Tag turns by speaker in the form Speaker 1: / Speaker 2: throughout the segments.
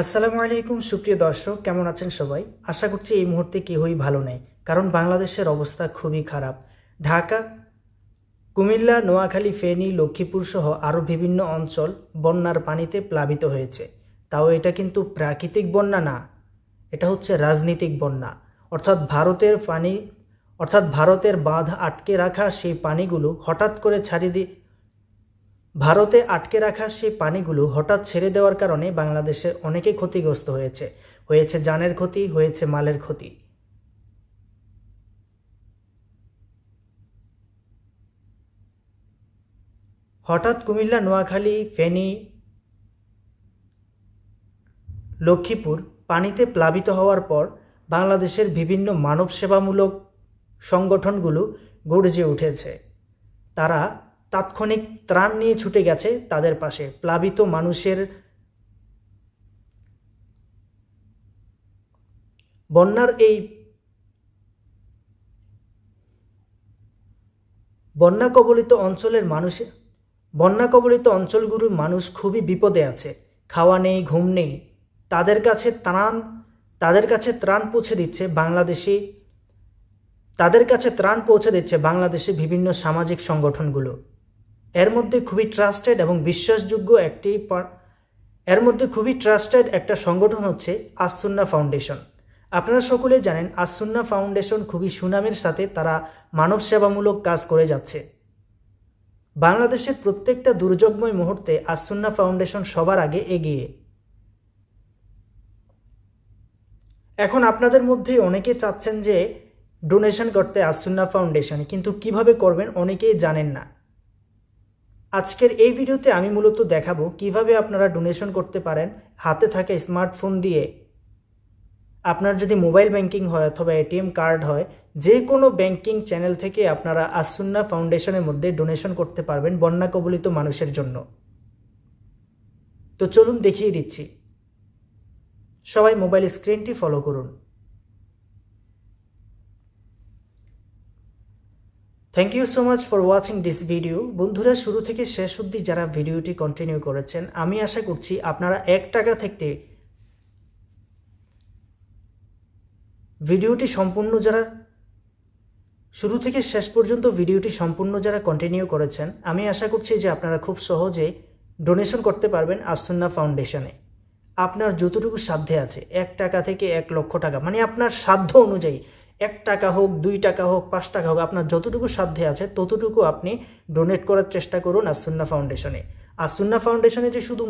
Speaker 1: আসসালামু আলাইকুম সুপ্রিয় দর্শক, কেমন আছেন সবাই? আশা করছি এই মুহূর্তে কেউই ভালো নেই, কারণ বাংলাদেশের অবস্থা খুবই খারাপ। ঢাকা, কুমিল্লা, নোয়াখালী, ফেনী, লক্ষ্মীপুর সহ আরও বিভিন্ন অঞ্চল বন্যার পানিতে প্লাবিত হয়েছে। তাও এটা কিন্তু প্রাকৃতিক বন্যা না, এটা হচ্ছে রাজনৈতিক বন্যা। ভারতের বাঁধ আটকে রাখা সেই পানিগুলো হঠাৎ করে হঠাৎ ছেড়ে দেওয়ার কারণে বাংলাদেশের অনেকেই ক্ষতিগ্রস্ত হয়েছে জানের ক্ষতি, হয়েছে মালের ক্ষতি। হঠাৎ কুমিল্লা, নোয়াখালী, ফেনী, লক্ষ্মীপুর পানিতে প্লাবিত হওয়ার পর বাংলাদেশের বিভিন্ন মানব সেবামূলক সংগঠনগুলো গর্জে উঠেছে। তারা তাৎক্ষণিক ত্রাণ নিয়ে ছুটে গেছে তাদের পাশে। প্লাবিত মানুষের বন্যা কবলিত অঞ্চলগুলোর মানুষ খুবই বিপদে আছে। খাওয়া নেই, ঘুম নেই। তাদের কাছে ত্রাণ পৌঁছে দিচ্ছে বাংলাদেশে বিভিন্ন সামাজিক সংগঠনগুলো। এর মধ্যে খুবই ট্রাস্টেড একটা সংগঠন হচ্ছে আস-সুন্নাহ ফাউন্ডেশন। আপনারা সকলে জানেন আস-সুন্নাহ ফাউন্ডেশন খুবই সুনামের সাথে তারা মানব সেবামূলক কাজ করে যাচ্ছে। বাংলাদেশের প্রত্যেকটা দুর্যোগময় মুহূর্তে আস-সুন্নাহ ফাউন্ডেশন সবার আগে এগিয়ে। এখন আপনাদের মধ্যে অনেকে চাচ্ছেন যে ডোনেশন করতে আস-সুন্নাহ ফাউন্ডেশনে, কিন্তু কিভাবে করবেন অনেকেই জানেন না। আজকের এই ভিডিওতে আমি মূলত দেখাবো কিভাবে আপনারা ডোনেশন করতে পারেন হাতে থাকা স্মার্টফোন দিয়ে। আপনার যদি মোবাইল ব্যাংকিং হয় অথবা এটিএম কার্ড হয়, যে কোনো ব্যাংকিং চ্যানেল থেকে আপনারা আস-সুন্নাহ ফাউন্ডেশনের মধ্যে ডোনেশন করতে পারবেন বন্যা কবলিত মানুষের জন্য। তো চলুন দেখিয়ে দিচ্ছি। সবাই মোবাইল স্ক্রিনটি ফলো করুন। Thank you so much for watching this video. বন্ধুরা, শুরু থেকে শেষ অবধি যারা ভিডিওটি কন্টিনিউ করেছেন, আমি আশা করছি আপনারা 1 টাকা থেকে ভিডিওটি সম্পূর্ণ শুরু থেকে শেষ পর্যন্ত ভিডিওটি সম্পূর্ণ যারা কন্টিনিউ করেছেন, আমি আশা করছি যে আপনারা খুব সহজে ডোনেশন করতে পারবেন আস-সুন্নাহ ফাউন্ডেশনে। আপনার যতটুকু সাধ্যে আছে, 1 টাকা থেকে 1 লক্ষ টাকা, মানে আপনার সাধ্য অনুযায়ী 1 টাকা হোক, 2 টাকা হোক, 5 টাকা হোক, আপনার যতটুকু সাধ্যে আছে ততটুকু আপনি ডোনেট করার চেষ্টা করুন আস-সুন্নাহ ফাউন্ডেশনে। আস-সুন্নাহ ফাউন্ডেশনে যে শুধু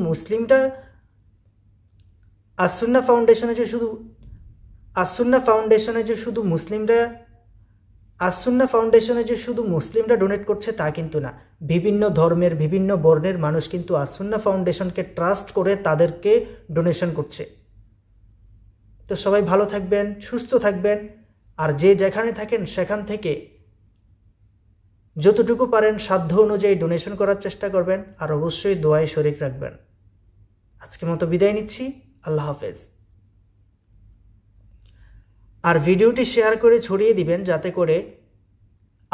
Speaker 1: মুসলিমরা ডোনেট করছে তা কিন্তু না। বিভিন্ন ধর্মের, বিভিন্ন বর্ণের মানুষ কিন্তু আস-সুন্নাহ ফাউন্ডেশনকে ট্রাস্ট করে তাদেরকে ডোনেশন করছে। তো সবাই ভালো থাকবেন, সুস্থ থাকবেন, আর যে যেখানে থাকেন সেখান থেকে যতটুকু পারেন সাধ্য অনুযায়ী ডোনেশন করার চেষ্টা করবেন, আর অবশ্যই দোয়ায় শরীক রাখবেন। আজকের মতো বিদায় নিচ্ছি। আল্লাহ হাফেজ। আর ভিডিওটি শেয়ার করে ছড়িয়ে দিবেন যাতে করে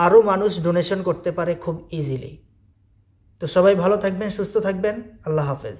Speaker 1: আরও মানুষ ডোনেশন করতে পারে খুব ইজিলি। তো সবাই ভালো থাকবেন, সুস্থ থাকবেন। আল্লাহ হাফেজ।